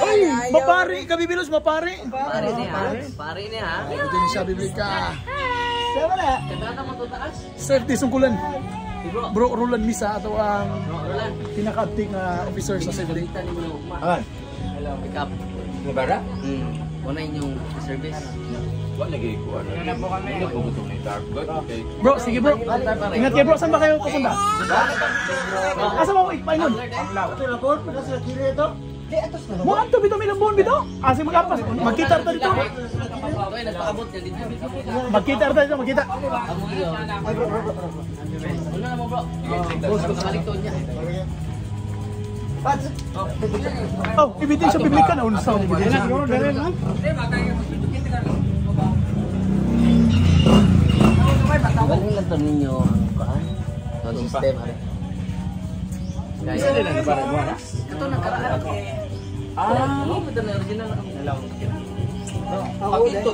Ay, mapari, kabibilos mapari. Pare niya. Ito din siya biblika. Kanta mo to taas. Safety sungkulan. Bro. Bro Roland Misa ato ang Roland. pinaka-acting officer sa safety. Aman. Hello. Pick up. Nabara? Muna inyong service. Wala lagi ko. Ano po kami? Ano po gusto ni Target? Okay. Bro, sige bro. Ingat kayo bro, saan ba kayo pupunta? Asa mo ikpainon? Mo anto bito may lambon bito? Asa magapas? Magkita ta dito. Okay, nagpaabot ka dito. Magkita ta dito, magkita. Amo yun. Una na mo bro. Boss, kalikton niya. Oh, ibitin siya biblika na unsa mo ibitin siya. Galing lang to ninyo ang system. Isa din ang barang mo na? Ito nakaraan. Ito na original na kami. Pag ito,